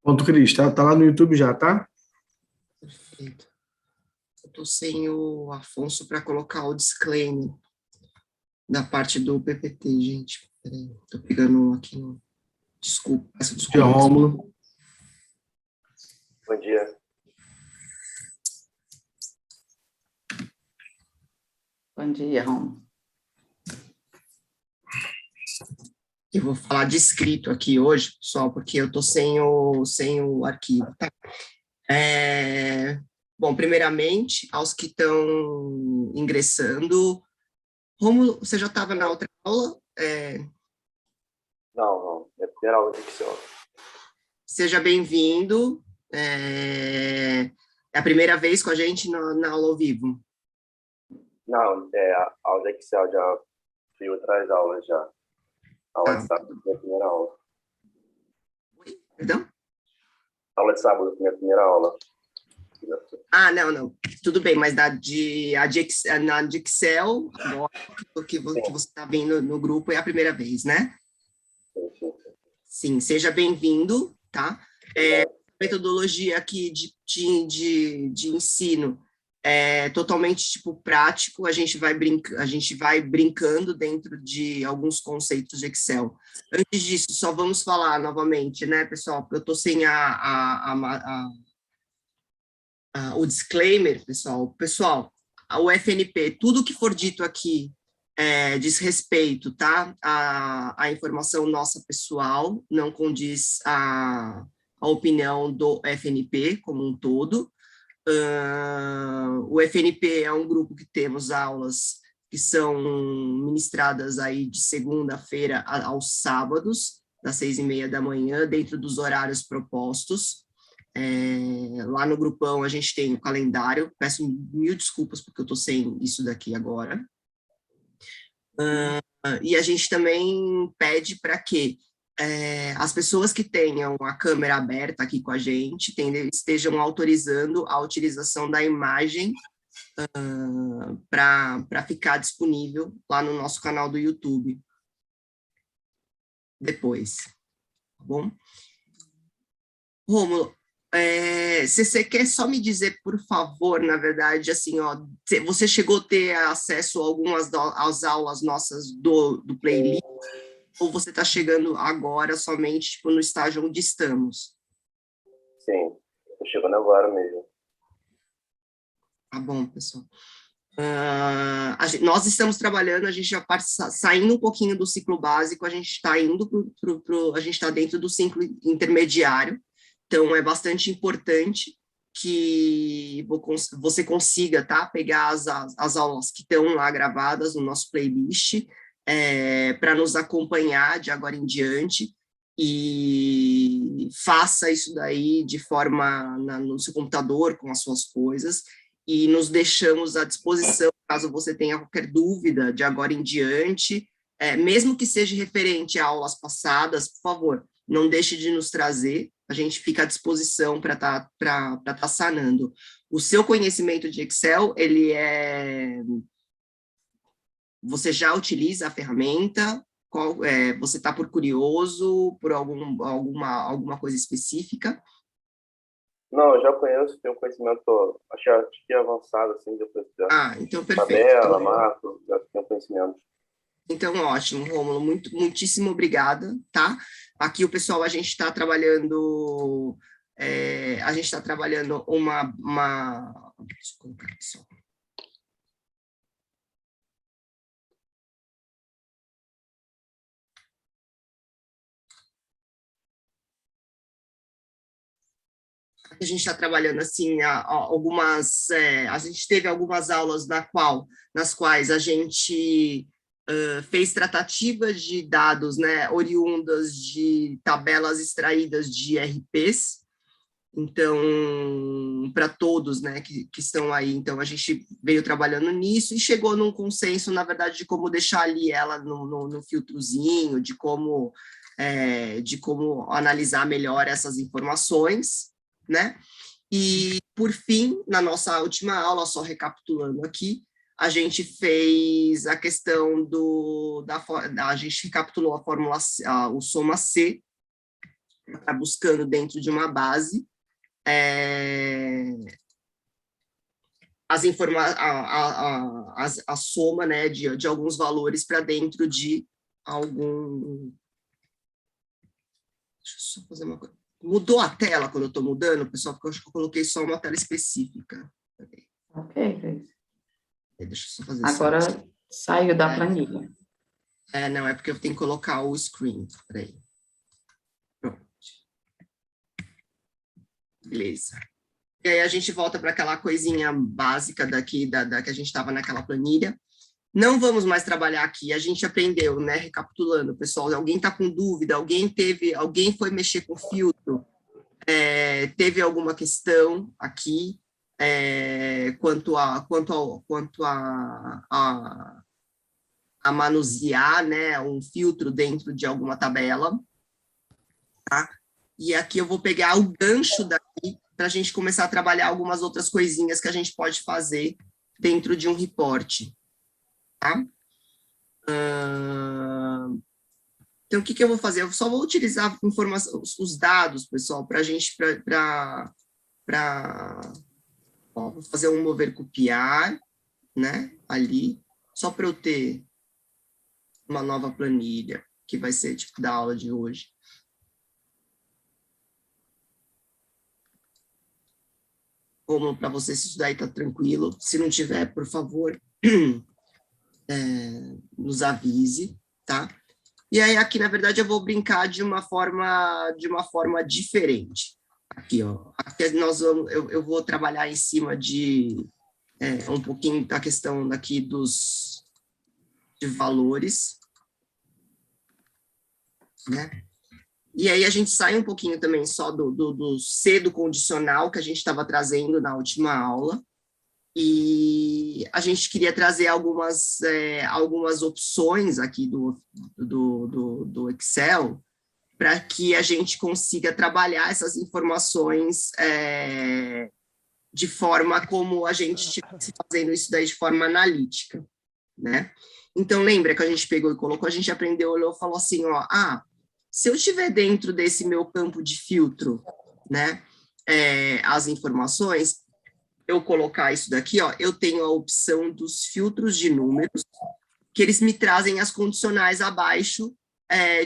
Pronto, Cris, tá lá no YouTube já, tá? Perfeito. Eu estou sem o Afonso para colocar o disclaimer da parte do PPT, gente. Peraí, estou pegando aqui no... Desculpa, peço Bom dia, desculpas. Rômulo. Bom dia. Bom dia, Rom. Eu vou falar de escrito aqui hoje, pessoal, porque eu estou sem o arquivo, tá? Bom, primeiramente, aos que estão ingressando, Rômulo, você já estava na outra aula? Não. É a primeira aula de Excel. Seja bem-vindo. É a primeira vez com a gente na aula ao vivo. Não, a aula de Excel já fui outras aulas já. A aula de sábado foi a primeira aula. Oi? Perdão? A aula de sábado foi a primeira aula. Ah, não. Tudo bem, mas na de Excel, agora, que você está vendo no grupo, é a primeira vez, né? Sim. Sim, seja bem-vindo, tá? A metodologia aqui de ensino é totalmente tipo prático, a gente vai brincando dentro de alguns conceitos de Excel. Antes disso, só vamos falar novamente, né, pessoal, porque eu estou sem o disclaimer, pessoal. Pessoal, o FNP, tudo que for dito aqui diz respeito, tá? A informação nossa pessoal, não condiz a opinião do FNP como um todo. O FNP é um grupo que temos aulas que são ministradas aí de segunda-feira aos sábados, das 6h30 da manhã, dentro dos horários propostos. Lá no grupão a gente tem o calendário, peço mil desculpas porque eu estou sem isso daqui agora. E a gente também pede para que as pessoas que tenham a câmera aberta aqui com a gente estejam autorizando a utilização da imagem para ficar disponível lá no nosso canal do YouTube depois, tá bom? Rômulo, se você quer só me dizer, por favor, na verdade, assim, ó, você chegou a ter acesso a algumas às aulas nossas do playlist, ou você está chegando agora somente tipo, no estágio onde estamos? Sim, estou chegando agora mesmo. Tá bom, pessoal. Nós estamos trabalhando, a gente já saindo um pouquinho do ciclo básico, a gente está indo a gente está dentro do ciclo intermediário, então é bastante importante que você consiga, tá, pegar as aulas que estão lá gravadas no nosso playlist, para nos acompanhar de agora em diante, e faça isso daí de forma no seu computador, com as suas coisas, e nos deixamos à disposição, caso você tenha qualquer dúvida de agora em diante, mesmo que seja referente a aulas passadas, por favor, não deixe de nos trazer, a gente fica à disposição para tá sanando. O seu conhecimento de Excel, você já utiliza a ferramenta? Você está por curioso, por alguma coisa específica? Não, eu já conheço, tenho um conhecimento, acho que avançado, assim, depois da então perfeito. tabela, mato, já tenho conhecimento. Então, ótimo, Rômulo, muitíssimo obrigada, tá? Aqui o pessoal, a gente está trabalhando, deixa eu colocar aqui só. A gente está trabalhando assim, a gente teve algumas aulas nas quais a gente fez tratativas de dados, né, oriundas de tabelas extraídas de RPs, então, para todos, né, que estão aí, então a gente veio trabalhando nisso e chegou num consenso, na verdade, de como deixar ali ela no filtrozinho, de como analisar melhor essas informações, né? E, por fim, na nossa última aula, só recapitulando aqui, a gente fez a questão a gente recapitulou a fórmula, o soma C, está buscando dentro de uma base a soma, né, de alguns valores para dentro de algum... Deixa eu só fazer uma coisa. Mudou a tela quando eu estou mudando, pessoal, porque eu acho que eu coloquei só uma tela específica. Ok, Cris. Deixa eu só fazer Agora assim. saiu da planilha. Não, é porque eu tenho que colocar o screen. Peraí. Pronto. Beleza. E aí a gente volta para aquela coisinha básica daqui, que a gente estava naquela planilha. Não vamos mais trabalhar aqui, a gente aprendeu, né? Recapitulando, pessoal, alguém está com dúvida, alguém foi mexer com filtro, teve alguma questão aqui quanto a manusear, né, um filtro dentro de alguma tabela, tá? E aqui eu vou pegar o gancho daqui para a gente começar a trabalhar algumas outras coisinhas que a gente pode fazer dentro de um report, tá? Então, o que eu vou fazer? Eu só vou utilizar os dados, pessoal, para a gente, vou fazer um mover copiar, né, ali, só para eu ter uma nova planilha, que vai ser tipo da aula de hoje. Como para você, se isso daí está tranquilo. Se não tiver, por favor, nos avise, tá? E aí, aqui, na verdade, eu vou brincar de uma forma diferente. Aqui, ó. Aqui eu vou trabalhar em cima de um pouquinho da questão daqui de valores, né? E aí a gente sai um pouquinho também só do C do condicional que a gente estava trazendo na última aula, e a gente queria trazer algumas opções aqui do Excel para que a gente consiga trabalhar essas informações de forma como a gente estivesse fazendo isso daí de forma analítica, né? Então, lembra que a gente pegou e colocou, a gente aprendeu, olhou e falou assim, ó, se eu estiver dentro desse meu campo de filtro, né, as informações, eu colocar isso daqui, ó, eu tenho a opção dos filtros de números, que eles me trazem as condicionais abaixo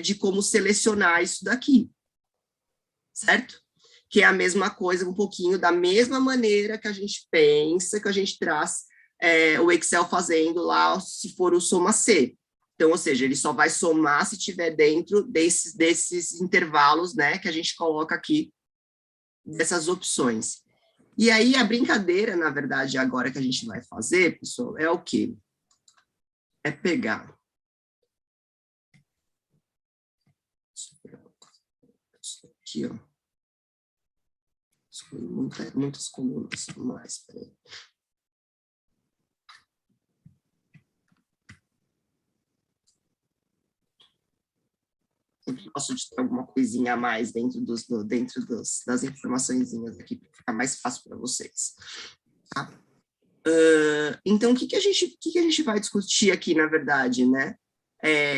de como selecionar isso daqui, certo? Que é a mesma coisa, um pouquinho da mesma maneira que a gente pensa, que a gente traz o Excel fazendo lá, se for o soma C. Então, ou seja, ele só vai somar se estiver dentro desses intervalos, né, que a gente coloca aqui, dessas opções. E aí, a brincadeira, na verdade, agora que a gente vai fazer, pessoal, é o quê? É pegar. Aqui, ó. Muitas colunas, mais, peraí. Sempre gosto de ter alguma coisinha a mais dentro das informaçõezinhas aqui, para ficar mais fácil para vocês. Tá? Então, o que a gente vai discutir aqui, na verdade, né?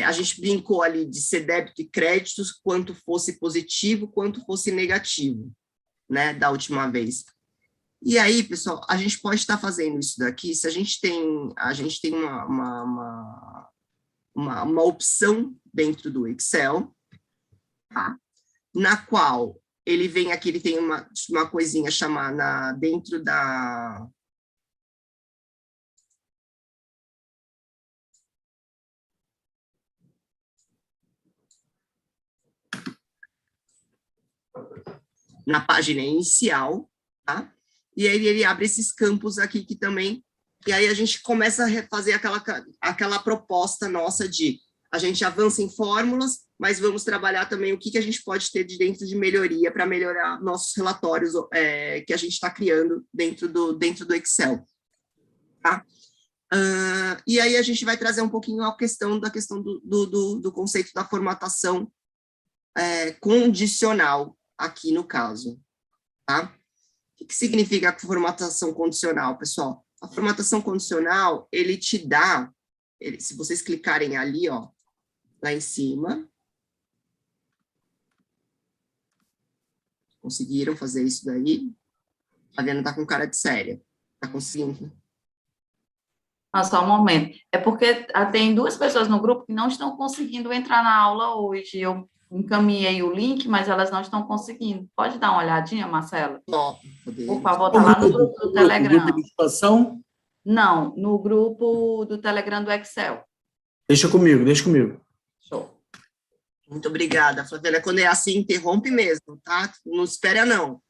A gente brincou ali de ser débito e créditos, quanto fosse positivo, quanto fosse negativo, né, da última vez. E aí, pessoal, a gente pode estar fazendo isso daqui, se a gente tem uma opção dentro do Excel, tá? Na qual ele vem aqui, ele tem uma coisinha chamada dentro da... na página inicial, tá? E aí ele abre esses campos aqui que também... E aí a gente começa a fazer aquela proposta nossa de a gente avança em fórmulas, mas vamos trabalhar também o que a gente pode ter de dentro de melhoria para melhorar nossos relatórios que a gente está criando dentro do Excel. Tá? E aí a gente vai trazer um pouquinho da questão do conceito da formatação condicional, aqui no caso. Tá? O que significa a formatação condicional, pessoal? A formatação condicional, ele te dá, se vocês clicarem ali, ó, lá em cima, Conseguiram fazer isso daí? A Fabiana tá com cara de séria. Tá conseguindo? Ah, só um momento. É porque tem duas pessoas no grupo que não estão conseguindo entrar na aula hoje. Eu encaminhei o link, mas elas não estão conseguindo. Pode dar uma olhadinha, Marcela? Ó, Por podemos. favor, tá lá no grupo do O Telegram. grupo de expansão? Não, no grupo do Telegram do Excel. Deixa comigo, deixa comigo. Show. Muito obrigada, Flaviana. Quando é assim, interrompe mesmo, tá? Não espera, não.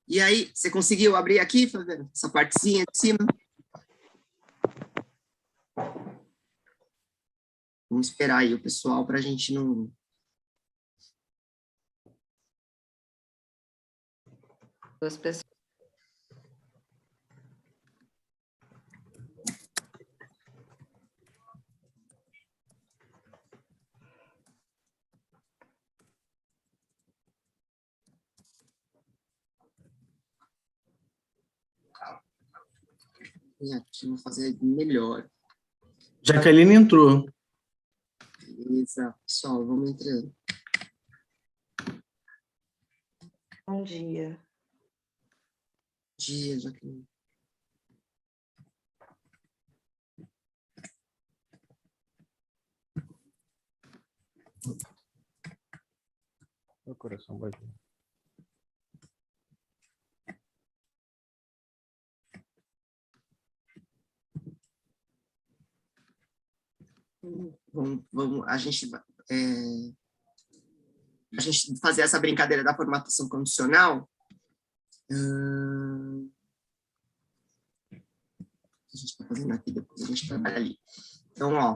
E aí, você conseguiu abrir aqui, Flaviana? Essa partezinha de cima? Vamos esperar aí o pessoal para a gente não... Duas pessoas. E aqui, vou fazer melhor. Jaqueline entrou. Beleza, pessoal, vamos entrando. Bom dia. Dia, Jaqueline. Meu coração vai. Vamos, a gente fazer essa brincadeira da formatação condicional. A gente está fazendo aqui, depois a gente trabalha ali. Então, ó.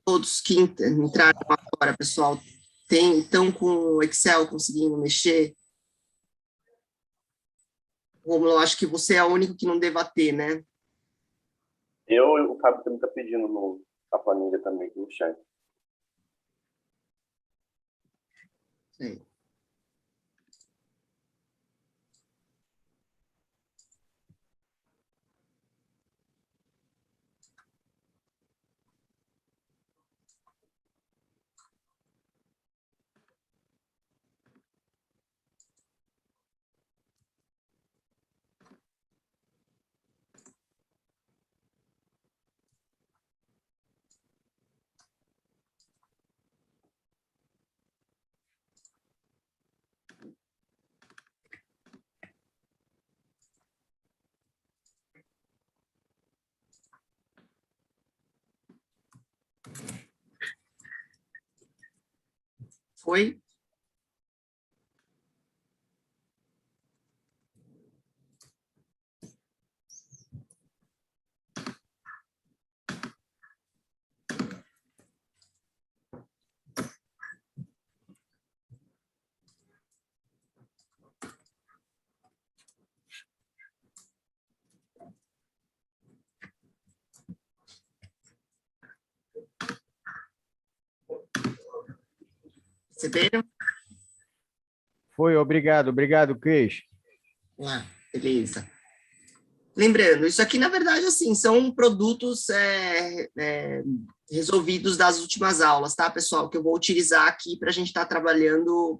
Todos que entraram agora, pessoal, estão com o Excel conseguindo mexer? Romulo, eu acho que você é o único que não deva ter, né? Eu e o Fábio também tá pedindo a planilha também aqui no chat. Sei. Foi? Receberam? Foi, obrigado, Cris. Ah, beleza. Lembrando, isso aqui, na verdade, assim, são produtos resolvidos das últimas aulas, tá, pessoal? Que eu vou utilizar aqui para a gente estar trabalhando,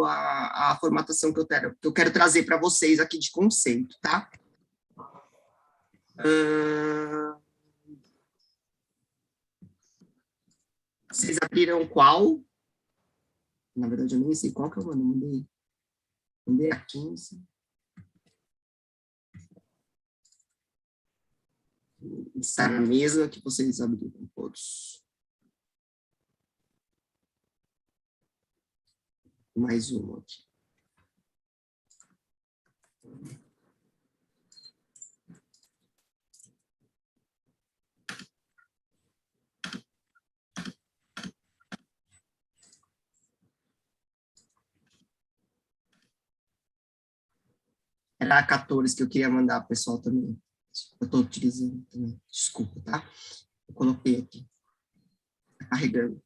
a formatação que eu quero trazer para vocês aqui de conceito, tá? Vocês abriram qual? Na verdade, eu nem sei qual que eu mandei. Mandei a 15. Está na mesa que vocês abriram todos. Mais uma aqui. Era a 14 que eu queria mandar para o pessoal também. Eu estou utilizando também. Desculpa, tá? Eu coloquei aqui. Tá carregando.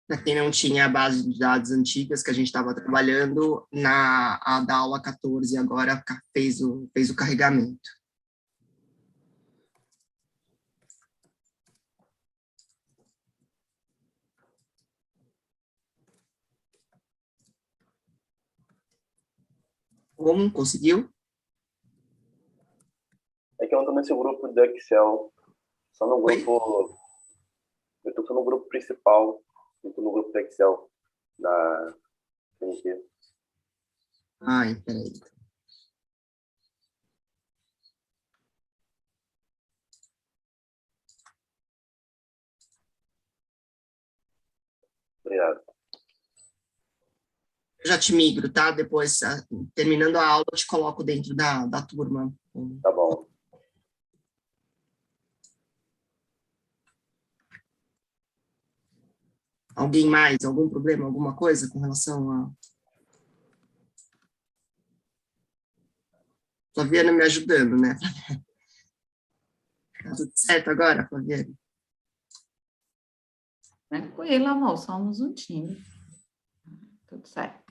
Para quem não tinha a base de dados antigas que a gente estava trabalhando, da aula 14 agora fez o carregamento. Como? Conseguiu? É que eu não tô nesse grupo do Excel, só no grupo... Eu tô só no grupo principal, não tô no grupo do Excel da TNT. Ai, peraí. Obrigado. Eu já te migro, tá? Depois, terminando a aula, eu te coloco dentro da turma. Tá bom. Alguém mais? Algum problema? Alguma coisa com relação a... Flaviana me ajudando, né? Tá tudo certo agora, Flaviana? Tranquilo, amor, somos um time. Tudo certo.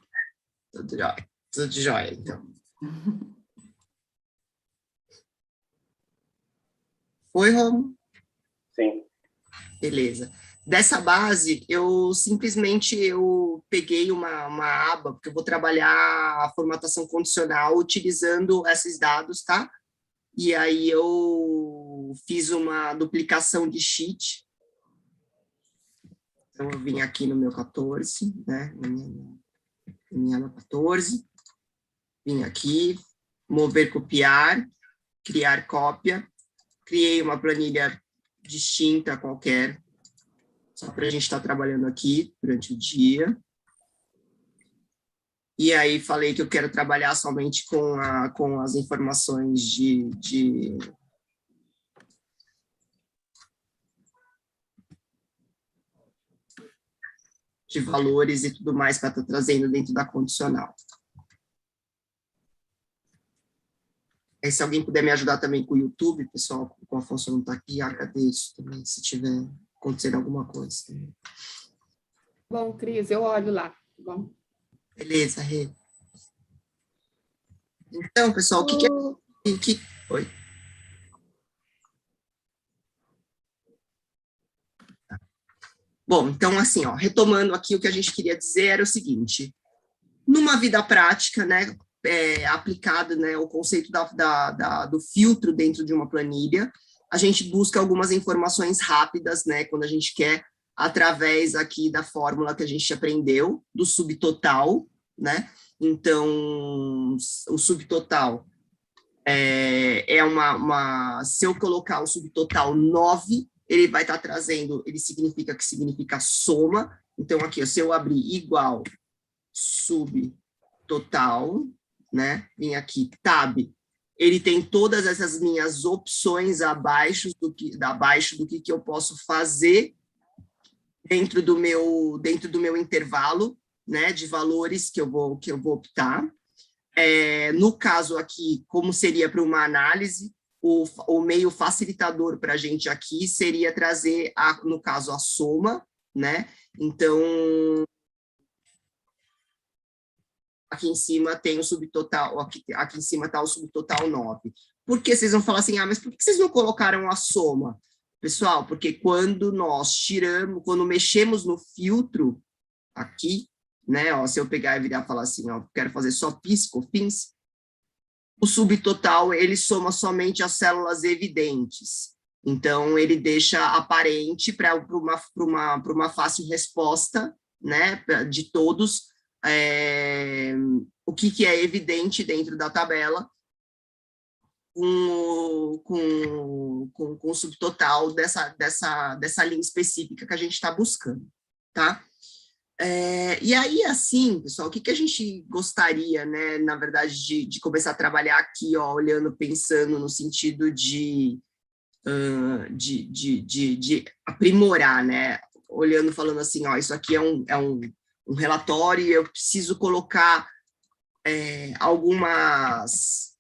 Tudo jóia. Tudo jóia, então. Foi, Romo? Sim. Beleza. Dessa base, eu peguei uma aba, porque eu vou trabalhar a formatação condicional utilizando esses dados, tá? E aí eu fiz uma duplicação de sheet. Então, eu vim aqui no meu 14, né? Na minha aba 14. Vim aqui, mover, copiar, criar cópia. Criei uma planilha distinta qualquer, só para a gente estar trabalhando aqui durante o dia. E aí falei que eu quero trabalhar somente com as informações de valores e tudo mais para estar trazendo dentro da condicional. Aí, se alguém puder me ajudar também com o YouTube, pessoal, com o Afonso não está aqui, agradeço também, se tiver acontecendo alguma coisa. Também. Bom, Cris, eu olho lá, tá bom? Beleza, Rê. Então, pessoal, o que é... Oi. Bom, então, assim, ó, retomando aqui, o que a gente queria dizer era o seguinte, numa vida prática, né, aplicado, né, o conceito do filtro dentro de uma planilha, a gente busca algumas informações rápidas, né, quando a gente quer, através aqui da fórmula que a gente aprendeu, do subtotal, né, então, o subtotal se eu colocar o subtotal 9, ele vai estar trazendo, ele significa soma, então aqui, se eu abrir igual subtotal, né, vem aqui, tab, ele tem todas essas minhas opções abaixo do que eu posso fazer dentro do meu intervalo, né, de valores que eu vou optar. No caso aqui, como seria para uma análise, o meio facilitador para a gente aqui seria trazer, no caso, a soma, né? Então, aqui em cima tem o subtotal, aqui em cima está o subtotal 9. Por que vocês vão falar assim, mas por que vocês não colocaram a soma? Pessoal, porque quando mexemos no filtro aqui, né, ó, se eu pegar e virar e falar assim, ó, quero fazer só PIS, COFINS, o subtotal, ele soma somente as células evidentes. Então, ele deixa aparente para uma fácil resposta, né, de todos, o que é evidente dentro da tabela, com o subtotal dessa linha específica que a gente está buscando, tá? E aí, assim, pessoal, o que a gente gostaria, né, na verdade, de começar a trabalhar aqui, ó, olhando, pensando no sentido de aprimorar, né, olhando, falando assim, ó, isso aqui é um relatório e eu preciso colocar algumas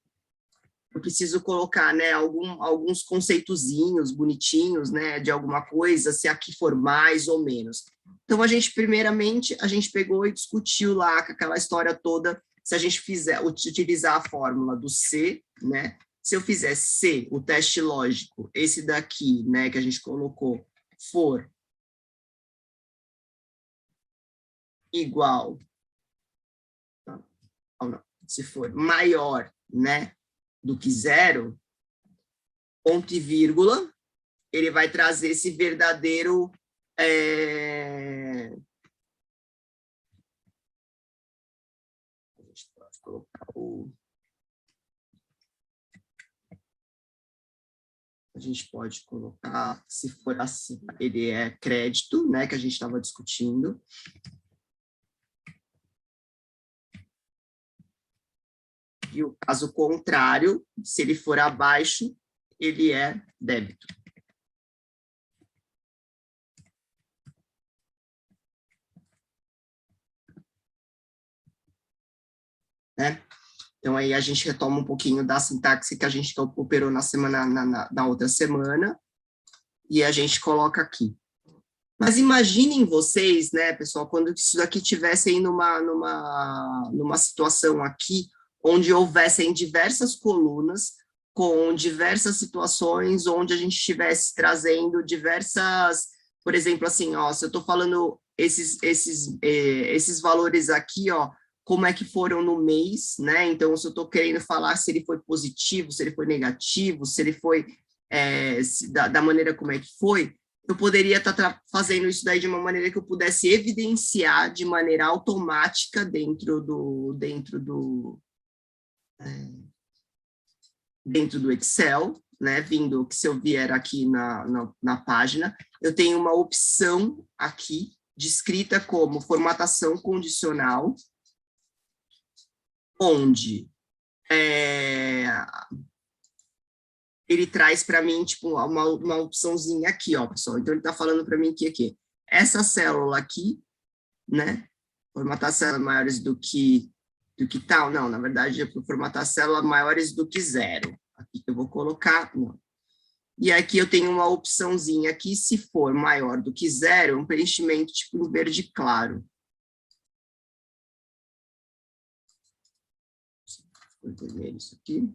eu preciso colocar, né, alguns conceitozinhos bonitinhos, né, de alguma coisa, se aqui for mais ou menos. Então, primeiramente, a gente pegou e discutiu lá com aquela história toda, se a gente utilizar a fórmula do C, né, se eu fizer C, o teste lógico, esse daqui, né, que a gente colocou, for igual, se for maior, né, do que zero, ponto e vírgula, ele vai trazer esse verdadeiro a gente pode colocar a gente pode colocar, se for assim, ele é crédito, né, que a gente estava discutindo. E o caso contrário, se ele for abaixo, ele é débito. Né? Então, aí a gente retoma um pouquinho da sintaxe que a gente operou na outra semana, e a gente coloca aqui. Mas imaginem vocês, né, pessoal, quando isso daqui estivesse aí numa situação aqui, onde houvessem diversas colunas, com diversas situações, onde a gente estivesse trazendo diversas, por exemplo, assim, ó, se eu estou falando esses valores aqui, ó, como é que foram no mês, né? Então, se eu estou querendo falar se ele foi positivo, se ele foi negativo, se ele foi da maneira como é que foi, eu poderia estar fazendo isso daí de uma maneira que eu pudesse evidenciar de maneira automática dentro do Excel, né? Vindo que se eu vier aqui na página, eu tenho uma opção aqui descrita como formatação condicional, onde ele traz para mim tipo uma opçãozinha aqui, ó, pessoal. Então ele está falando para mim que aqui essa célula aqui, né? Formatar células maiores do que tal? Não, na verdade é para formatar células maiores do que zero. Aqui que eu vou colocar, não. E aqui eu tenho uma opçãozinha aqui, se for maior do que zero, um preenchimento tipo em verde claro. Vou vermelho isso aqui.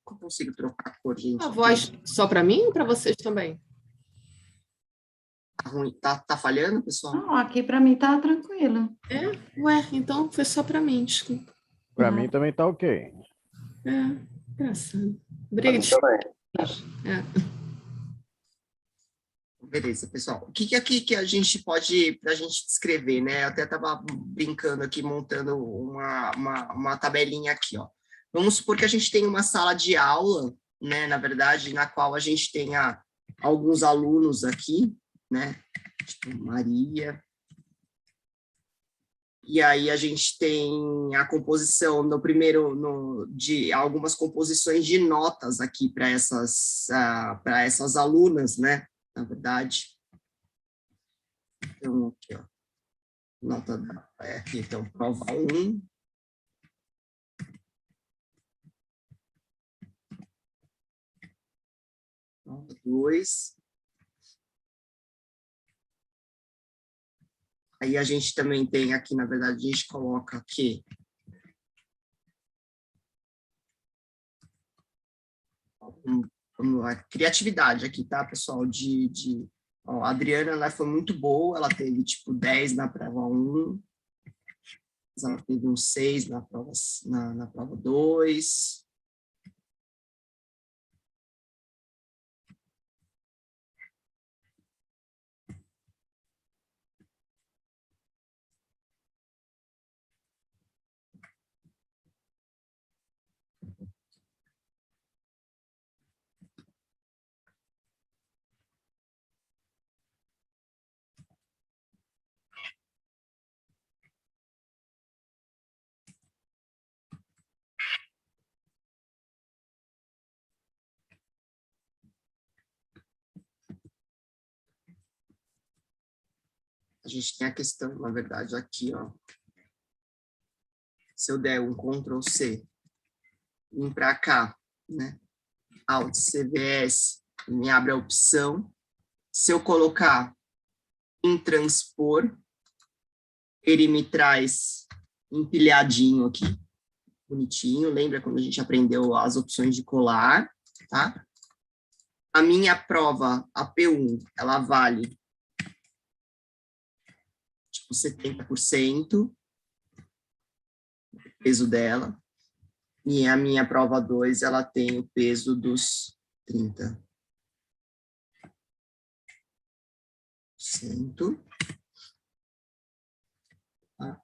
Eu consigo trocar a cor, gente? A voz só para mim ou para vocês também? Tá ruim? Tá falhando, pessoal? Não, aqui para mim tá tranquilo. Ué, então foi só para mim, desculpa. Para mim também tá ok. Engraçado. Pra mim Obrigada. também. Beleza, pessoal. O que aqui que a gente pode, para a gente descrever, né? Eu até estava brincando aqui, montando uma tabelinha aqui, ó. Vamos supor que a gente tem uma sala de aula, né? Na verdade, na qual a gente tenha alguns alunos aqui, né? Tipo, Maria. E aí a gente tem a composição de algumas composições de notas aqui para essas alunas, né? Na verdade. Então, aqui, ó. Nota aqui, então, prova 1. Prova 2. Aí a gente também tem aqui, na verdade, a gente coloca aqui a criatividade aqui, tá, pessoal? Ó, a Adriana, ela foi muito boa, ela teve, tipo, 10 na prova 1, ela teve um 6 na prova 2. gente tem a questão, na verdade, aqui, ó. Se eu der um Ctrl+C, vim para cá, né? Alt CVS, me abre a opção. Se eu colocar em transpor, ele me traz empilhadinho aqui, bonitinho. Lembra quando a gente aprendeu as opções de colar, tá? A minha prova, a P1, ela vale tipo 70%, o peso dela. E a minha prova 2, ela tem o peso dos 30%. Tá?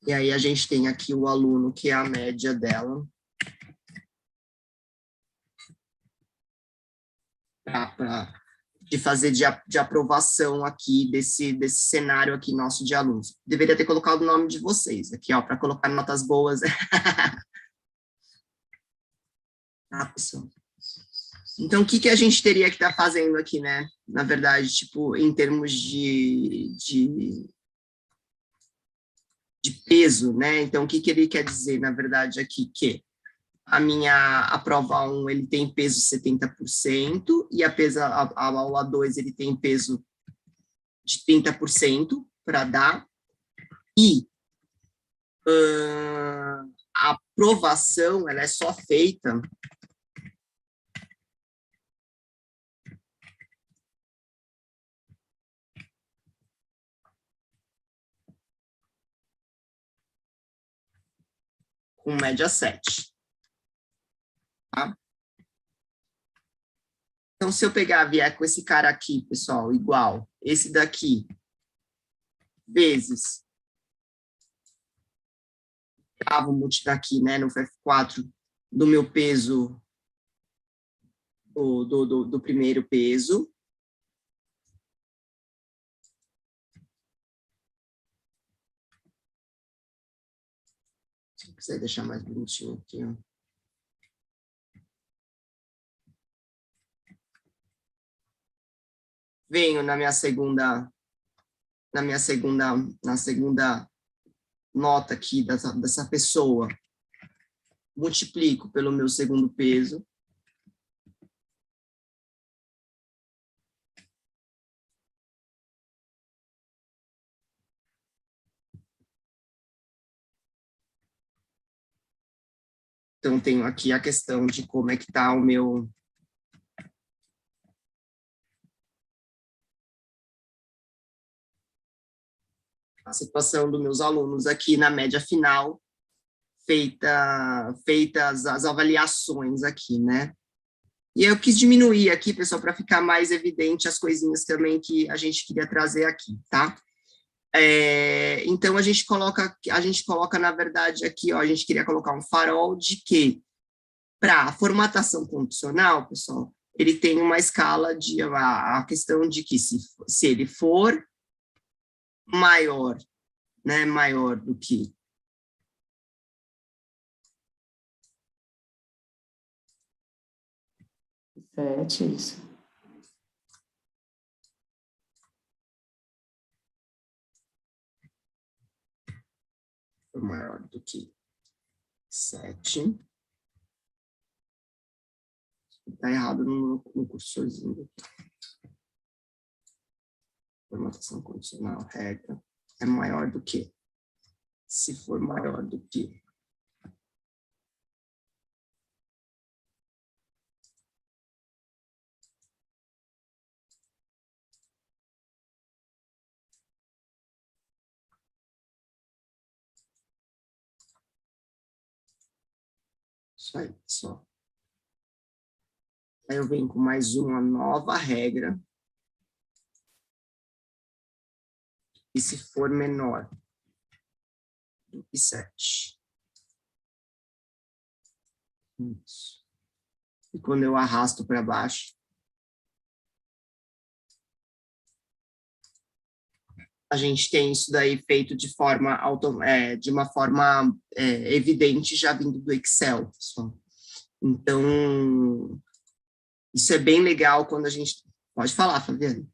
E aí a gente tem aqui o aluno, que é a média dela. De fazer de aprovação aqui desse cenário aqui nosso de alunos. Deveria ter colocado o nome de vocês aqui, ó, para colocar notas boas. Tá, pessoal? Então, o que a gente teria que estar fazendo aqui, né? Na verdade, tipo, em termos de peso, né? Então, o que ele quer dizer, na verdade, aqui? Que a prova 1, ele tem peso 70%, e a aula 2, ele tem peso de 30% para dar, e a aprovação, ela é só feita com média 7. Tá? Então, se eu vier com esse cara aqui, pessoal, igual, esse daqui, vezes, vou multiplicar aqui, né, no F4, do meu peso, do primeiro peso. Se eu quiser deixar mais bonitinho aqui, ó. Venho na segunda nota aqui dessa pessoa, multiplico pelo meu segundo peso. Então, tenho aqui a questão de como é que está o meu... a situação dos meus alunos aqui na média final, feitas as avaliações aqui, né? E eu quis diminuir aqui, pessoal, para ficar mais evidente as coisinhas também que a gente queria trazer aqui, tá? Então, a gente coloca, na verdade, aqui, ó, a gente queria colocar um farol de que, para a formatação condicional, pessoal, ele tem uma escala de a questão de que se ele for maior, né, maior do que 7, isso. for maior do que 7. Está errado no cursorzinho. Formatação condicional, regra, é maior do que. Se for maior do que. Isso aí, pessoal. Aí eu venho com mais uma nova regra. E se for menor do que 7. Isso. E quando eu arrasto para baixo, a gente tem isso daí feito de uma forma evidente, já vindo do Excel, pessoal. Então, isso é bem legal quando a gente... Pode falar, Fabiane.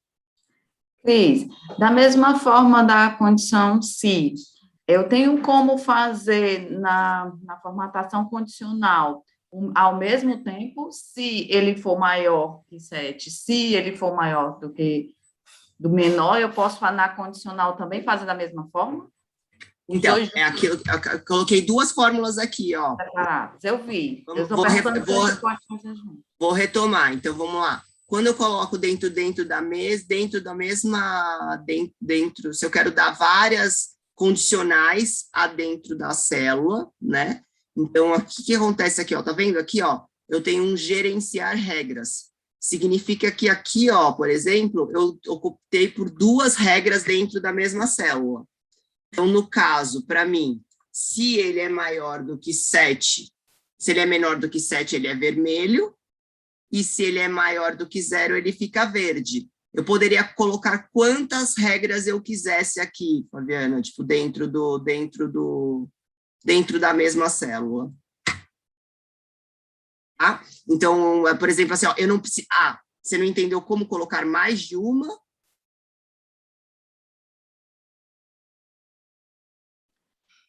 Cris, da mesma forma da condição se, eu tenho como fazer na formatação condicional, ao mesmo tempo, se ele for maior que 7, se ele for maior do menor, eu posso na condicional também fazer da mesma forma? Os Então, dois é aqui, eu coloquei duas fórmulas aqui, ó. separados, eu vi. Eu estou Vou perguntando se você pode fazer junto. Vou retomar, então vamos lá. Quando eu coloco dentro da mesma, se eu quero dar várias condicionais dentro da célula, né? Então, aqui, o que acontece aqui, ó? Tá vendo aqui, ó? Eu tenho um gerenciar regras. Significa que aqui, ó, por exemplo, eu optei por duas regras dentro da mesma célula. Então, no caso, para mim, se ele é maior do que 7, se ele é menor do que 7, ele é vermelho, e se ele é maior do que 0, ele fica verde. Eu poderia colocar quantas regras eu quisesse aqui, Fabiana, tipo, dentro da mesma célula. Tá? Então, por exemplo, assim, ó, eu não preciso... você não entendeu como colocar mais de uma?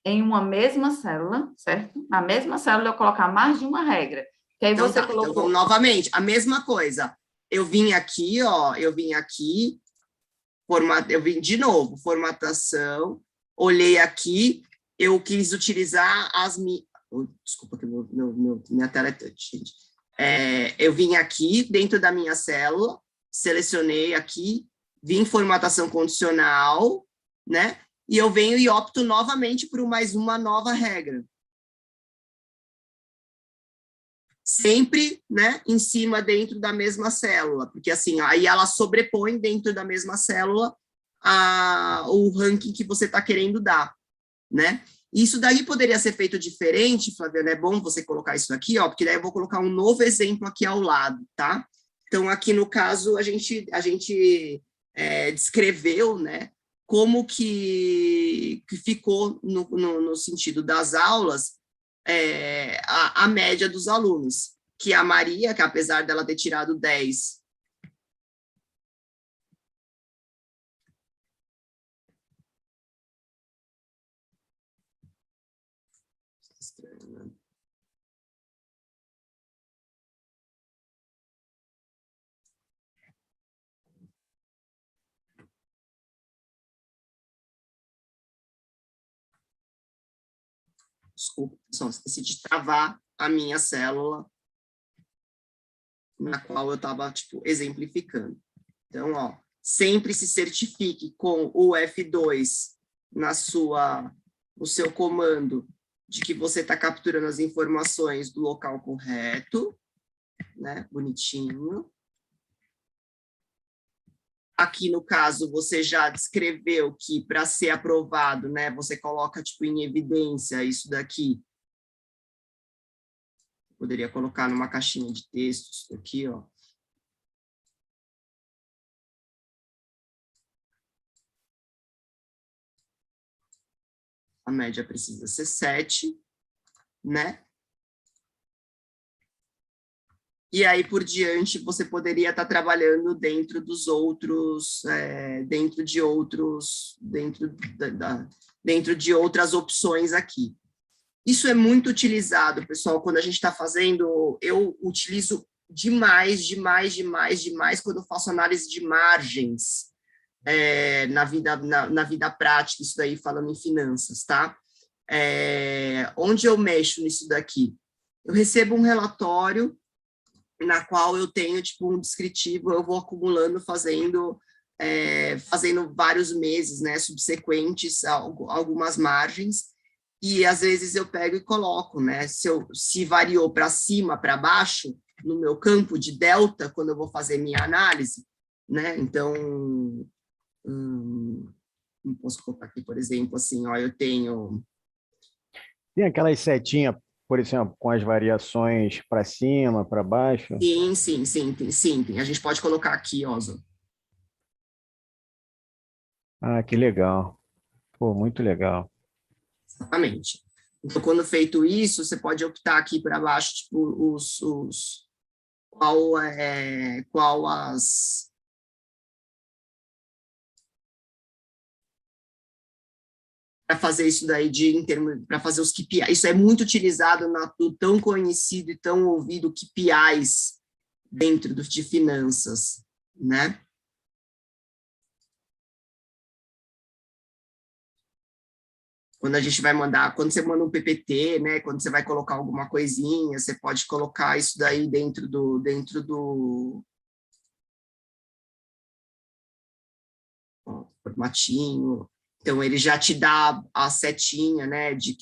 Em uma mesma célula, certo? Na mesma célula eu colocar mais de uma regra. Que aí Então, você tá. colocou... Então, vamos novamente, a mesma coisa. Eu vim aqui, ó, eu vim de novo, formatação, olhei aqui, eu quis utilizar desculpa que minha tela é touch, gente. Eu vim aqui, dentro da minha célula, selecionei aqui, vim em formatação condicional, né? E eu venho e opto novamente por mais uma nova regra. Sempre, né, em cima, dentro da mesma célula, porque assim, aí ela sobrepõe dentro da mesma célula o ranking que você está querendo dar, né? Isso daí poderia ser feito diferente, Flaviana, é bom você colocar isso aqui, ó, porque daí eu vou colocar um novo exemplo aqui ao lado, tá? Então, aqui no caso, a gente descreveu, né, como que ficou no sentido das aulas, a média dos alunos, que a Maria, que apesar dela ter tirado 10, desculpa, pessoal, esqueci de travar a minha célula na qual eu estava, tipo, exemplificando. Então, ó, sempre se certifique com o F2 no seu comando de que você está capturando as informações do local correto, né? Bonitinho. Aqui, no caso, você já descreveu que, para ser aprovado, né, você coloca, tipo, em evidência isso daqui. Poderia colocar numa caixinha de textos aqui, ó. A média precisa ser 7, né? E aí, por diante, você poderia estar trabalhando dentro dos outros, dentro de outras opções aqui. Isso é muito utilizado, pessoal, quando a gente está fazendo, eu utilizo demais, quando eu faço análise de margens na vida prática, isso daí falando em finanças, tá? Onde eu mexo nisso daqui? Eu recebo um relatório na qual eu tenho, tipo, um descritivo, eu vou acumulando, fazendo vários meses, né, subsequentes, algumas margens, e às vezes eu pego e coloco, né, se variou para cima, para baixo, no meu campo de delta, quando eu vou fazer minha análise, né, então, posso colocar aqui, por exemplo, assim, ó, eu tenho... Tem aquelas setinhas, por exemplo, com as variações para cima, para baixo? Sim. A gente pode colocar aqui, ó, Zô. Ah, que legal. Pô, muito legal. Exatamente. Então, quando feito isso, você pode optar aqui para baixo, tipo, para fazer isso daí para fazer os KPIs. Isso é muito utilizado no tão conhecido e tão ouvido KPIs dentro de finanças, né? Quando a gente vai mandar, quando você manda um PPT, né, quando você vai colocar alguma coisinha, você pode colocar isso daí dentro do formatinho. Então, ele já te dá a setinha, né, de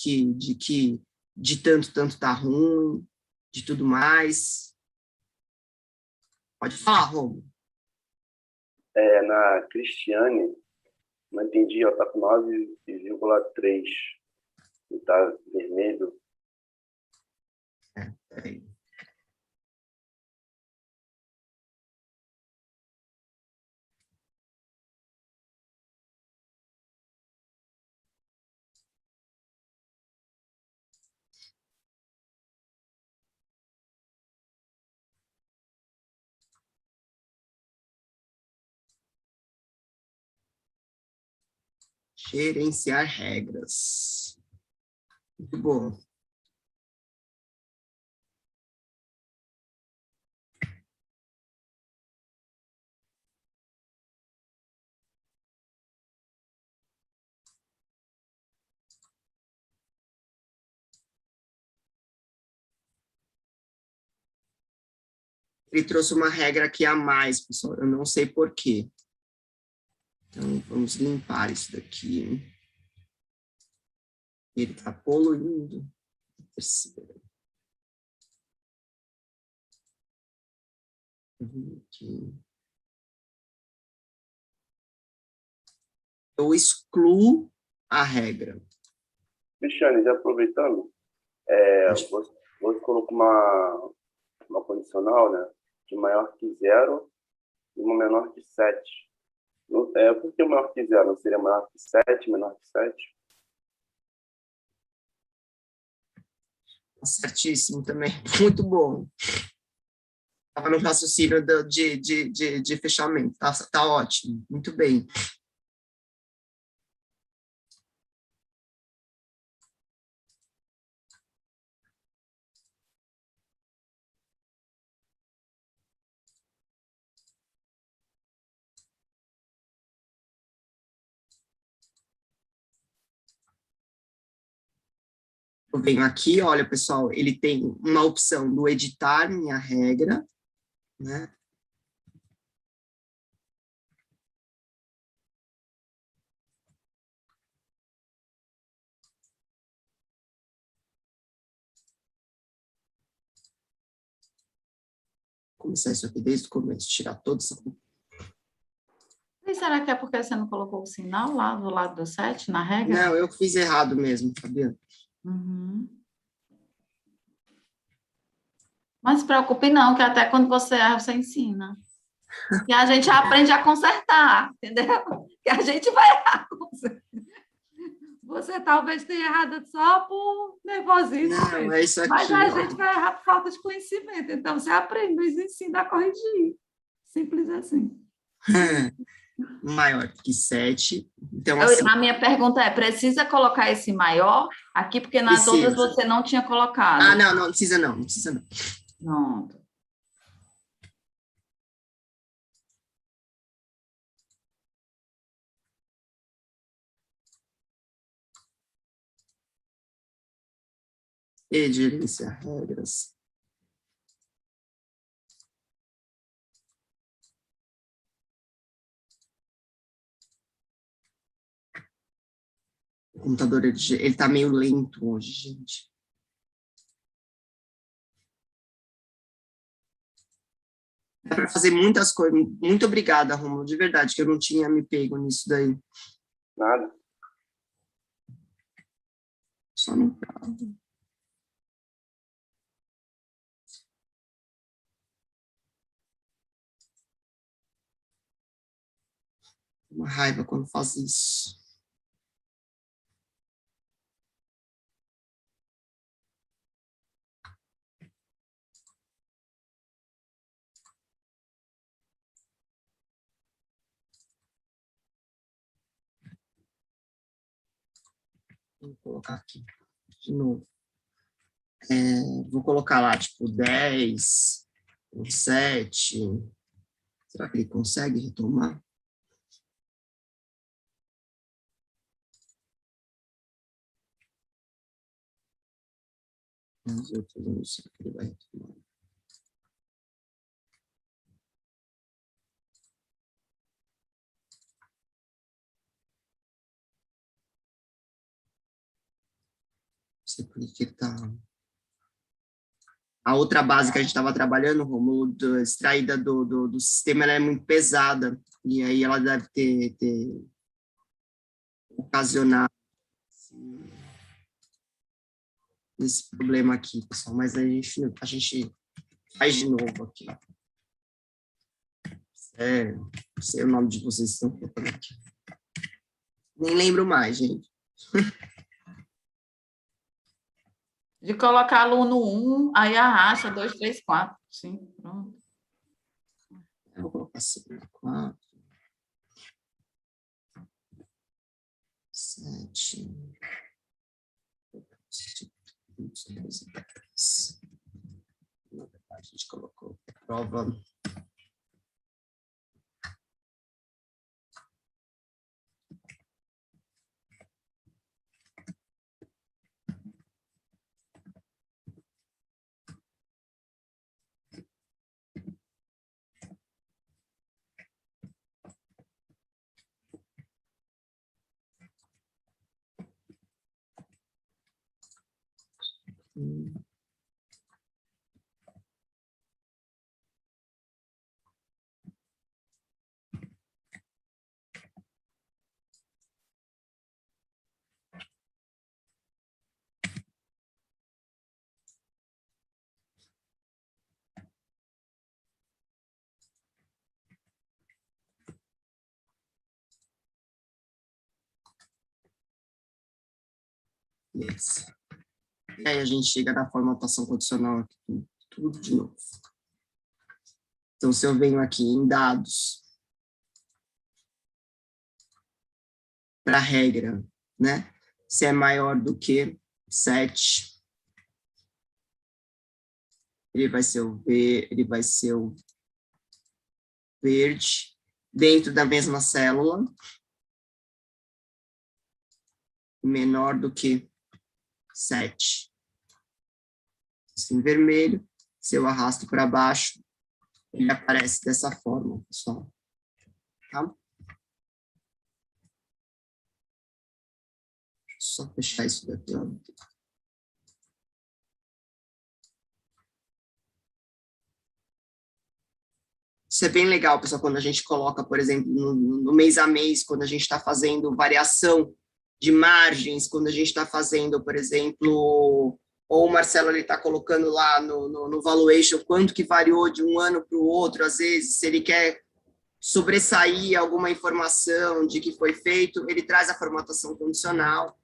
tanto tá ruim, de tudo mais. Pode falar, Romulo. Na Cristiane, não entendi, ó, tá com 9,3 e tá vermelho. Peraí. Gerenciar regras. Muito bom. Ele trouxe uma regra aqui a mais, pessoal. Eu não sei por quê. Então, vamos limpar isso daqui. Ele está poluindo. Eu excluo a regra. Cristiane, já aproveitando, você colocou uma condicional, né, de maior que 0 e uma menor que 7. Por que maior que 0? Não seria maior que 7, menor que 7? Certíssimo também. Muito bom. Estava no raciocínio de fechamento. Tá ótimo. Muito bem. Eu venho aqui, olha, pessoal, ele tem uma opção do editar minha regra, né? Começar isso aqui desde o começo, tirar todo essa... E será que é porque você não colocou o sinal lá do lado do 7, na regra? Não, eu fiz errado mesmo, Fabiana. Uhum. Mas se preocupe não, que até quando você erra, você ensina. E a gente aprende a consertar, entendeu? Que a gente vai errar. Você talvez tenha errado só por nervosismo. Não, é isso aqui. Mas a gente vai errar por falta de conhecimento. Então, você aprende, nos ensina a corrigir. Simples assim. Maior que 7. Então, assim, A minha pergunta é, precisa colocar esse maior aqui? Porque nas outras você não tinha colocado. Ah, não precisa não, não precisa não. Pronto. E gerenciar regras. O computador, ele tá meio lento hoje, gente. Dá para fazer muitas coisas. Muito obrigada, Romulo, de verdade, que eu não tinha me pego nisso daí. Nada. Só não. Uma raiva quando faz isso. Vou colocar aqui de novo. Vou colocar lá, tipo, 10, 7. Será que ele consegue retomar? Os outros, eu não sei que ele vai retomar. Não sei por que ele tá... A outra base que a gente estava trabalhando, Romulo, extraída do sistema, ela é muito pesada, e aí ela deve ter ocasionado esse problema aqui, pessoal, mas a gente faz de novo aqui. Não sei o nome de vocês que estão colocando aqui. Nem lembro mais, gente. De colocar aluno 1, aí arrasta 2, 3, 4. Sim, pronto. Eu vou colocar 4, 7, 10. Na verdade, a gente colocou prova. Yes. E aí a gente chega na formatação condicional aqui, tudo de novo. Então, se eu venho aqui em dados, para a regra, né? Se é maior do que 7, ele vai ser o verde, dentro da mesma célula, menor do que 7. Assim, vermelho, se eu arrasto para baixo, ele aparece dessa forma, pessoal. Tá? Só fechar isso daqui, ó. Isso é bem legal, pessoal, quando a gente coloca, por exemplo, no mês a mês, quando a gente está fazendo variação de margens, quando a gente está fazendo, por exemplo, ou o Marcelo está colocando lá no valuation quanto que variou de um ano para o outro, às vezes, se ele quer sobressair alguma informação de que foi feito, ele traz a formatação condicional.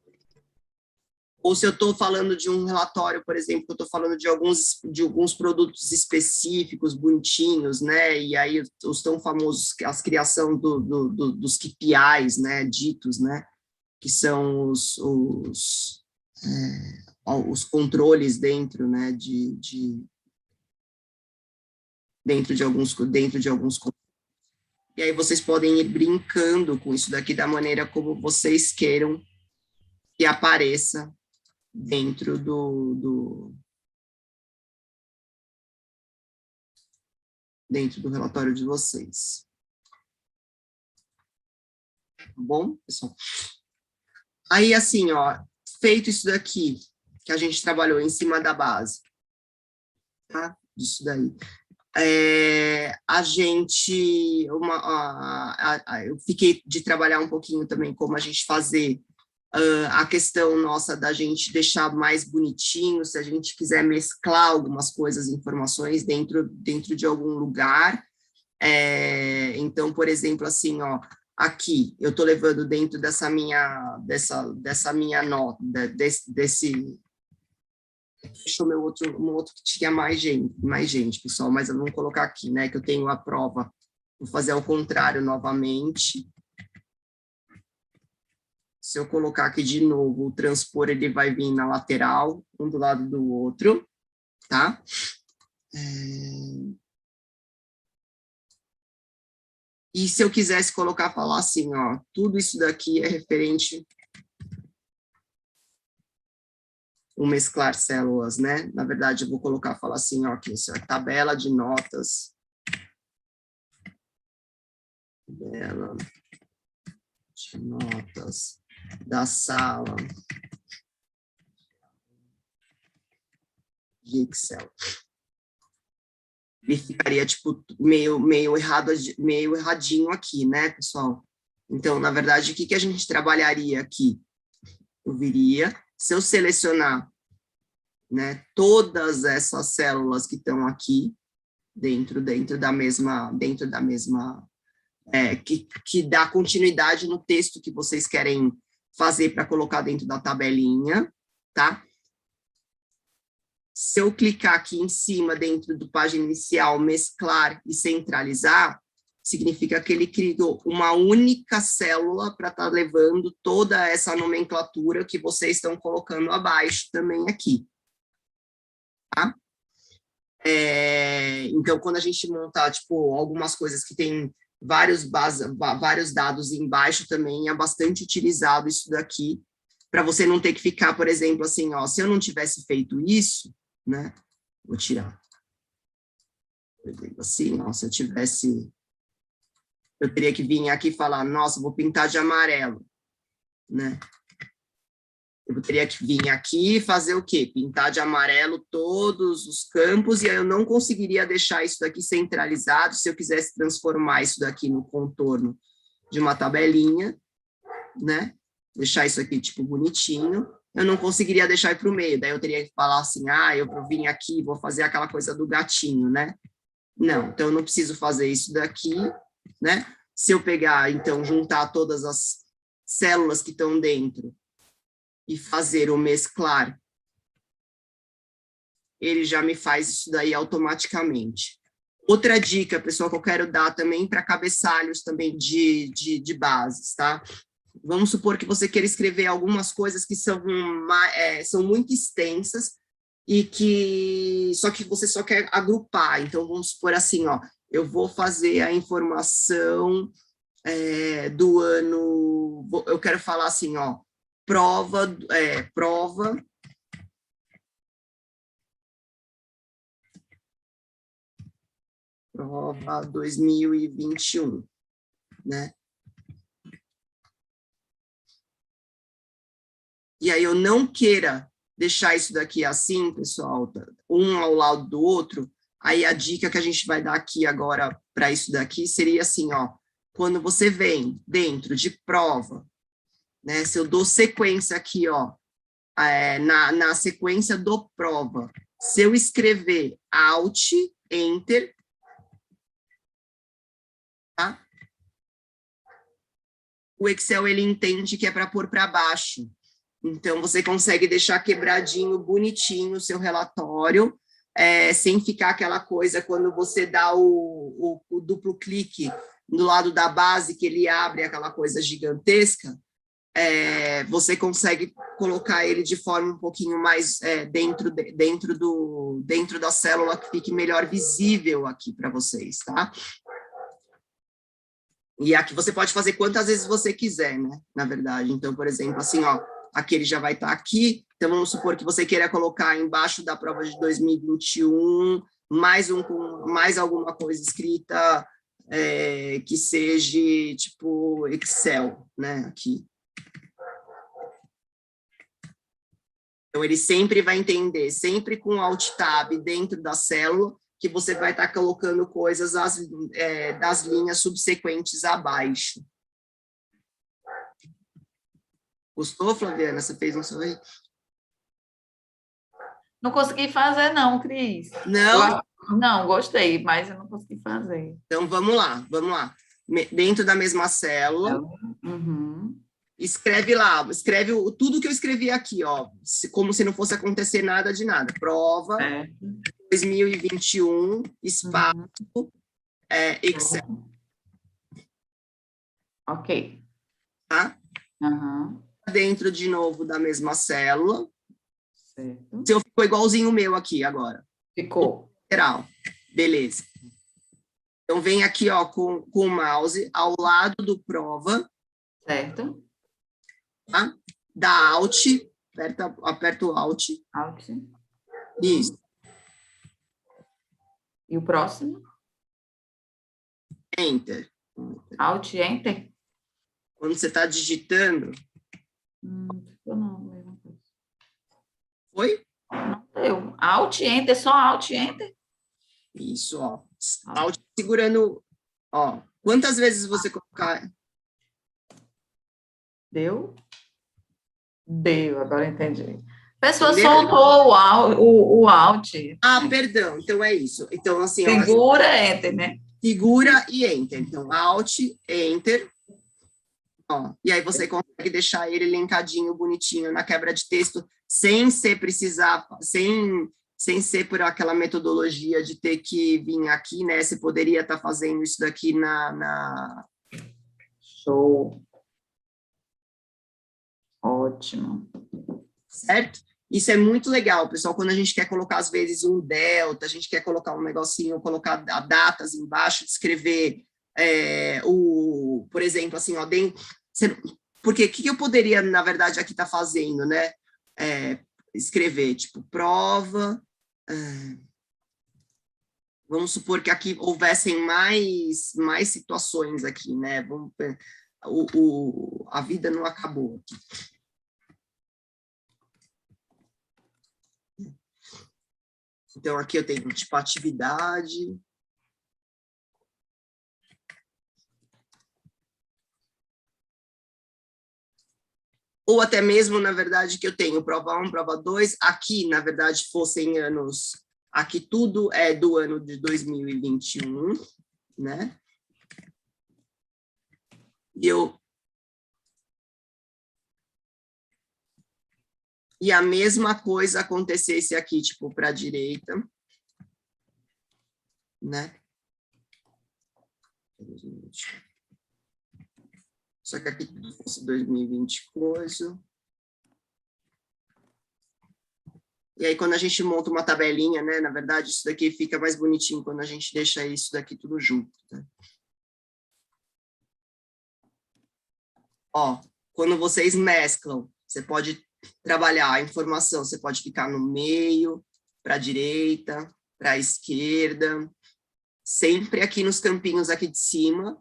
Ou se eu estou falando de um relatório, por exemplo, eu estou falando de alguns produtos específicos, bonitinhos, né? E aí os tão famosos, as criação dos KPIs, né? Ditos, né? Que são os controles dentro, né? Dentro de alguns. E aí vocês podem ir brincando com isso daqui da maneira como vocês queiram que apareça dentro dentro do relatório de vocês. Tá bom, pessoal? Aí, assim, ó, feito isso daqui, que a gente trabalhou em cima da base, tá? Disso daí. A gente, eu fiquei de trabalhar um pouquinho também como a gente fazer a questão nossa da gente deixar mais bonitinho, se a gente quiser mesclar algumas coisas, informações dentro de algum lugar. Então, por exemplo, assim, ó, aqui eu estou levando dentro dessa minha nota, deixa um outro que tinha mais gente, pessoal, mas eu vou colocar aqui, né, que eu tenho a prova, vou fazer ao contrário novamente. Se eu colocar aqui de novo, o transpor, ele vai vir na lateral, um do lado do outro, tá? E se eu quisesse colocar, falar assim, ó, tudo isso daqui é referente ao mesclar células, né? Na verdade, eu vou colocar, falar assim, ó, aqui, isso é tabela de notas. Tabela de notas da sala de Excel. Ele ficaria, tipo, meio erradinho aqui, né, pessoal? Então, na verdade, o que a gente trabalharia aqui? Eu viria, se eu selecionar, né, todas essas células que estão aqui, dentro da mesma, que dá continuidade no texto que vocês querem fazer para colocar dentro da tabelinha, tá? Se eu clicar aqui em cima, dentro do página inicial, mesclar e centralizar, significa que ele criou uma única célula para estar levando toda essa nomenclatura que vocês estão colocando abaixo também aqui. Tá? Então, quando a gente montar, tipo, algumas coisas que tem vários dados embaixo também, é bastante utilizado isso daqui, para você não ter que ficar, por exemplo, assim, ó, se eu não tivesse feito isso, né? Vou tirar. Por exemplo, assim, ó, se eu tivesse... Eu teria que vir aqui e falar, nossa, vou pintar de amarelo, né? Eu teria que vir aqui e fazer o quê? Pintar de amarelo todos os campos, e aí eu não conseguiria deixar isso daqui centralizado se eu quisesse transformar isso daqui no contorno de uma tabelinha, né? Deixar isso aqui, tipo, bonitinho. Eu não conseguiria deixar ir para o meio, daí eu teria que falar assim, eu vou vir aqui, vou fazer aquela coisa do gatinho, né? Não, então eu não preciso fazer isso daqui, né? Se eu pegar, então, juntar todas as células que estão dentro e fazer o mesclar, ele já me faz isso daí automaticamente. Outra dica, pessoal, que eu quero dar também para cabeçalhos também de bases, tá? Vamos supor que você queira escrever algumas coisas que são muito extensas e que só que você só quer agrupar. Então, vamos supor assim, ó, eu vou fazer a informação do ano, eu quero falar assim, ó, prova 2021, né? E aí eu não queira deixar isso daqui assim, pessoal, um ao lado do outro, aí a dica que a gente vai dar aqui agora para isso daqui seria assim, ó, quando você vem dentro de prova, né, se eu dou sequência aqui, ó, na sequência do prova, se eu escrever Alt, Enter, tá? O Excel, ele entende que é para pôr para baixo. Então, você consegue deixar quebradinho, bonitinho o seu relatório, sem ficar aquela coisa quando você dá o duplo clique no lado da base, que ele abre aquela coisa gigantesca, você consegue colocar ele de forma um pouquinho mais dentro da célula, que fique melhor visível aqui para vocês, tá? E aqui você pode fazer quantas vezes você quiser, né? Na verdade. Então, por exemplo, assim, ó, aqui ele já vai estar aqui. Então, vamos supor que você queira colocar embaixo da prova de 2021 mais alguma coisa escrita que seja, tipo, Excel, né? Aqui. Então, ele sempre vai entender, sempre com Alt Tab dentro da célula, que você vai estar colocando coisas das linhas subsequentes abaixo. Gostou, Flaviana? Você fez um sorriso? Não consegui fazer, não, Cris. Não? Não, gostei, mas eu não consegui fazer. Então, vamos lá. Dentro da mesma célula, Uhum. escreve tudo que eu escrevi aqui, ó, como se não fosse acontecer nada de nada. Prova 2021, espaço, Excel. Ok. Tá? Uhum. dentro de novo da mesma célula. Certo. Seu ficou igualzinho o meu aqui agora. Ficou. Lateral. Beleza. Então, vem aqui, ó, com o mouse ao lado do prova, Certo. tá? Dá Alt, aperta o Alt. Alt. Isso. E o próximo? Enter. Alt, Enter? Quando você está digitando, Ficou não, mesma coisa. foi? Não deu. Alt, Enter, só Alt, Enter? Isso, ó. Alt segurando, ó. Quantas vezes você colocar? Deu? Deu, agora entendi. A pessoa Entendeu? soltou o Alt. Ah, perdão. Então é isso. Então, assim, ó, Segura, Enter, né? segura e Enter. Então, Alt, Enter. Ó, e aí você consegue deixar ele linkadinho, bonitinho na quebra de texto, sem ser por aquela metodologia de ter que vir aqui, né? Você poderia estar fazendo isso daqui Show. Ótimo. certo? Isso é muito legal, pessoal, quando a gente quer colocar, às vezes, um delta, a gente quer colocar um negocinho, colocar datas embaixo, escrever, por exemplo, assim, ó, porque o que eu poderia, na verdade, aqui estar fazendo, né? Escrever, tipo, prova, vamos supor que aqui houvessem mais situações aqui, né? A vida não acabou aqui. Então, aqui eu tenho, tipo, atividade. Ou até mesmo, na verdade, que eu tenho prova 1, prova 2, aqui, na verdade, fossem anos, aqui tudo é do ano de 2021, né? E a mesma coisa acontecesse aqui, tipo, para a direita, né? Só que aqui fosse 2020 coisa. E aí, quando a gente monta uma tabelinha, né? Na verdade, isso daqui fica mais bonitinho quando a gente deixa isso daqui tudo junto, né? Ó, quando vocês mesclam, você pode trabalhar a informação, você pode ficar no meio, para a direita, para a esquerda, sempre aqui nos campinhos aqui de cima.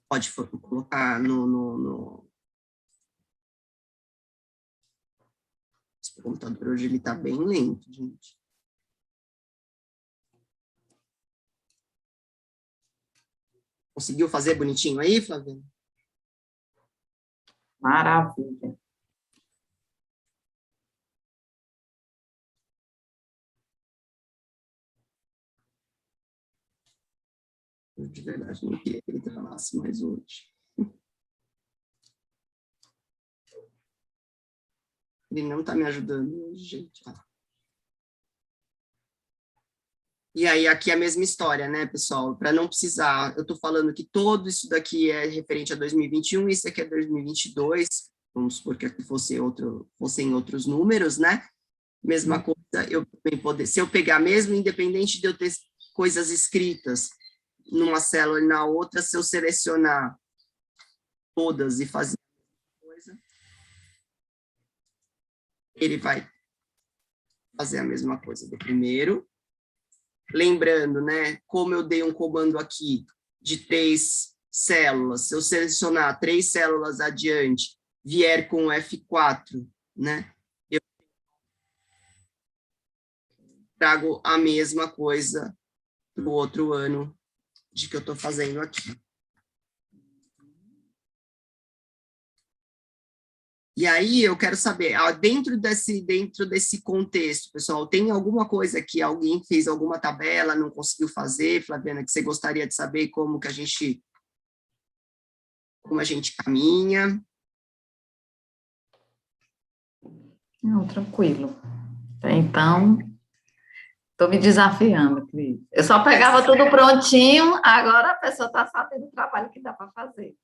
Pode colocar no... Esse computador hoje ele está bem lento, gente. Conseguiu fazer bonitinho aí, Flavinha? Maravilha. Eu, de verdade, não queria que ele trabalhasse mais hoje. Ele não está me ajudando hoje, gente. E aí, aqui é a mesma história, né, pessoal? Para não precisar, eu estou falando que todo isso daqui é referente a 2021, isso aqui é 2022, vamos supor que aqui fossem outros números, né? Mesma coisa, se eu pegar mesmo, independente de eu ter coisas escritas numa célula e na outra, se eu selecionar todas e fazer coisa, ele vai fazer a mesma coisa do primeiro. Lembrando, né, como eu dei um comando aqui de 3 células, se eu selecionar 3 células adiante, vier com F4, né, eu trago a mesma coisa para o outro ano de que eu estou fazendo aqui. E aí eu quero saber, dentro desse contexto, pessoal, tem alguma coisa que alguém fez alguma tabela, não conseguiu fazer, Flaviana, que você gostaria de saber como a gente caminha? Não, tranquilo. Então, Estou me desafiando, Cris. Eu só pegava tudo prontinho, agora a pessoa está sabendo o trabalho que dá para fazer.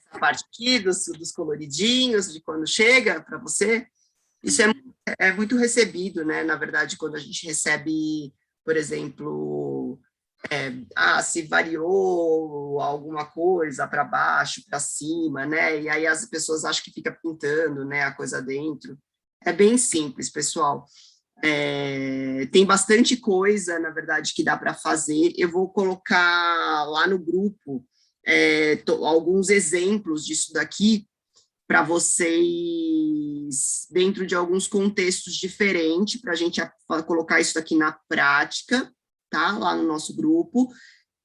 Essa parte aqui dos coloridinhos, de quando chega para você, isso é muito recebido, né? Na verdade, quando a gente recebe, por exemplo, se variou alguma coisa para baixo, para cima, né? E aí as pessoas acham que fica pintando, né, a coisa dentro. É bem simples, pessoal. Tem bastante coisa, na verdade, que dá para fazer. Eu vou colocar lá no grupo alguns exemplos disso daqui para vocês, dentro de alguns contextos diferentes, para a gente colocar isso aqui na prática, tá? Lá no nosso grupo.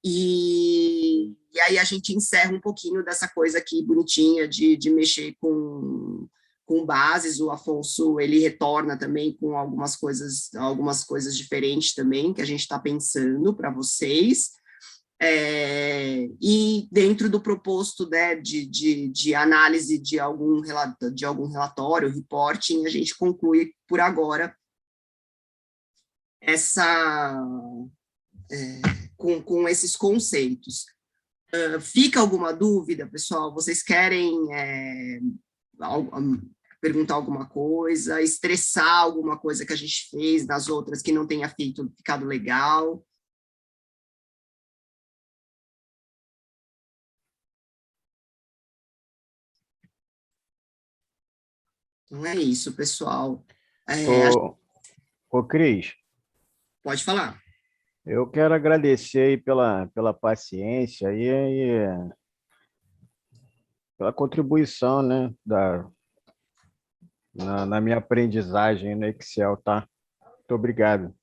E aí a gente encerra um pouquinho dessa coisa aqui bonitinha de mexer com bases. O Afonso, ele retorna também com algumas coisas diferentes também, que a gente está pensando para vocês. E dentro do proposto, né, de análise de algum relatório, reporting, a gente conclui por agora com esses conceitos. Fica alguma dúvida, pessoal? Vocês querem perguntar alguma coisa, estressar alguma coisa que a gente fez nas outras que não tenha ficado legal? Então é isso, pessoal. Ô, Cris, Pode falar. eu quero agradecer aí pela paciência e pela contribuição, né, na minha aprendizagem no Excel, tá? Muito obrigado.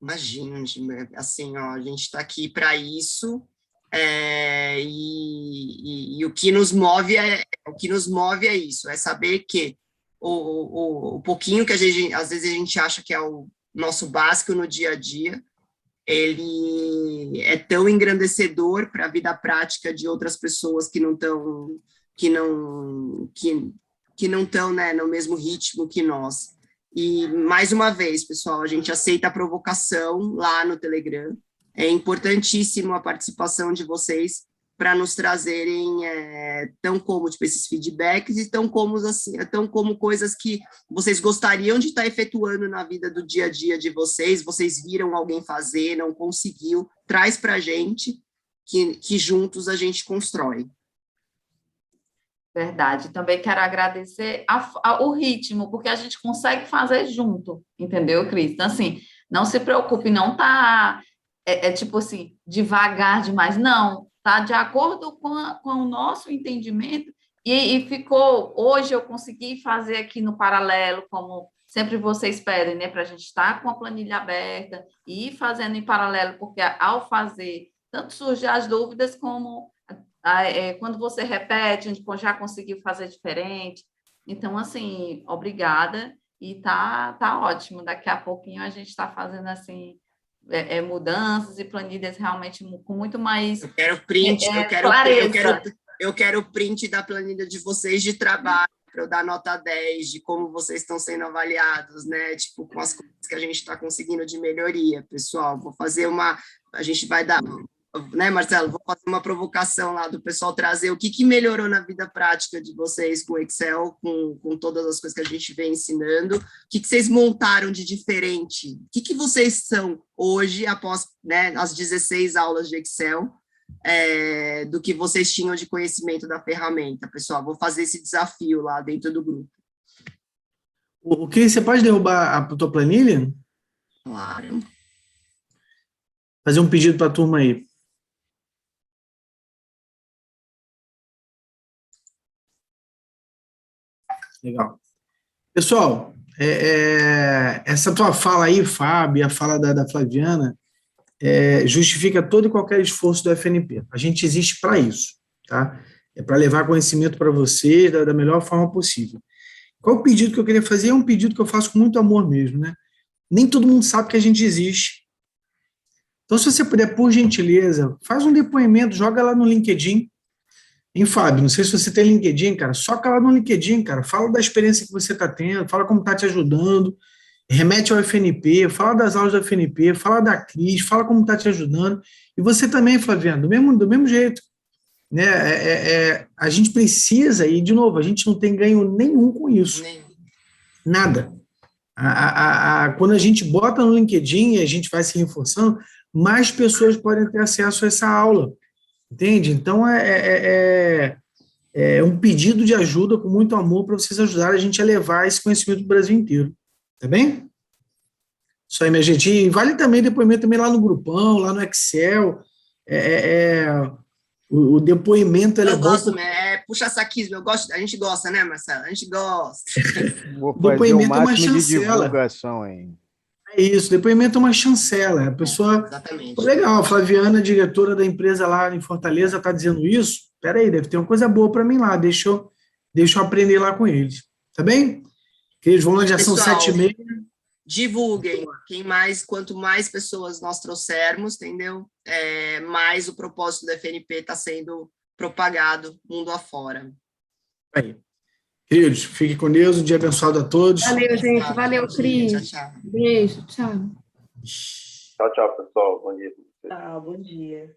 Imagina, assim, ó, a gente está aqui para isso, e o que nos move é isso, é saber que o pouquinho que às vezes a gente acha que é o nosso básico no dia a dia, ele é tão engrandecedor para a vida prática de outras pessoas que não estão né, no mesmo ritmo que nós. E, mais uma vez, pessoal, a gente aceita a provocação lá no Telegram. É importantíssimo a participação de vocês para nos trazerem tão como esses feedbacks e tão como coisas que vocês gostariam de estar efetuando na vida do dia a dia de vocês viram alguém fazer, não conseguiu, traz para a gente, que juntos a gente constrói. Verdade. Também quero agradecer o ritmo, porque a gente consegue fazer junto, entendeu, Cris? Então, assim, não se preocupe, não tá tipo assim, devagar demais, não, tá de acordo com o nosso entendimento, e ficou, hoje eu consegui fazer aqui no paralelo, como sempre vocês pedem, né, para a gente estar com a planilha aberta e ir fazendo em paralelo, porque ao fazer, tanto surgem as dúvidas, como quando você repete, onde já conseguiu fazer diferente. Então, assim, obrigada, e tá ótimo. Daqui a pouquinho a gente está fazendo, assim, mudanças e planilhas realmente com muito mais Eu quero print, clareza. Eu quero print da planilha de vocês de trabalho, para eu dar nota 10, de como vocês estão sendo avaliados, né? Tipo, com as coisas que a gente está conseguindo de melhoria, pessoal. A gente vai dar, né, Marcelo? Vou fazer uma provocação lá do pessoal trazer o que melhorou na vida prática de vocês com o Excel, com todas as coisas que a gente vem ensinando. O que vocês montaram de diferente? O que vocês são hoje, após, né, as 16 aulas de Excel, do que vocês tinham de conhecimento da ferramenta, pessoal? Vou fazer esse desafio lá dentro do grupo. O que você pode derrubar a tua planilha? Claro. Fazer um pedido para a turma aí. Legal. Pessoal, essa tua fala aí, Fábio, a fala da Flaviana, justifica todo e qualquer esforço do FNP. A gente existe para isso, tá? É para levar conhecimento para vocês da melhor forma possível. Qual o pedido que eu queria fazer? É um pedido que eu faço com muito amor mesmo, né? Nem todo mundo sabe que a gente existe. Então, se você puder, por gentileza, faz um depoimento, joga lá no LinkedIn. Hein, Fábio? Não sei se você tem LinkedIn, cara. Soca lá no LinkedIn, cara. Fala da experiência que você está tendo, fala como está te ajudando. remete ao FNP, fala das aulas do FNP, fala da Cris, fala como está te ajudando. E você também, Flaviano, do mesmo jeito. Né? A gente precisa, e de novo, a gente não tem ganho nenhum com isso. Nada. Quando a gente bota no LinkedIn e a gente vai se reforçando, mais pessoas podem ter acesso a essa aula. Entende? Então, é um pedido de ajuda com muito amor para vocês ajudarem a gente a levar esse conhecimento do Brasil inteiro. Tá bem? Isso aí, minha gente. E vale também depoimento também lá no grupão, lá no Excel. O depoimento ele Eu é bom. gosto, puxa saquismo, a gente gosta, né, Marcelo? A gente gosta. Vou fazer o Depoimento é uma máximo de chancela. divulgação aí. É isso, depoimento é uma chancela. A pessoa. Exatamente. Pô, legal, a Flaviana, diretora da empresa lá em Fortaleza, está dizendo isso. Espera aí, deve ter uma coisa boa para mim lá. Deixa eu aprender lá com eles. Tá bem? Queridos, vamos lá, já são Pessoal, 7h30. Divulguem. Quanto mais pessoas nós trouxermos, entendeu? Mais o propósito do FNP está sendo propagado mundo afora. Aí. Queridos, fiquem com Deus, um dia abençoado a todos. Valeu, gente. Valeu, Cris. Tchau, tchau. Beijo, tchau. Tchau, tchau, pessoal. Bom dia. Bom dia.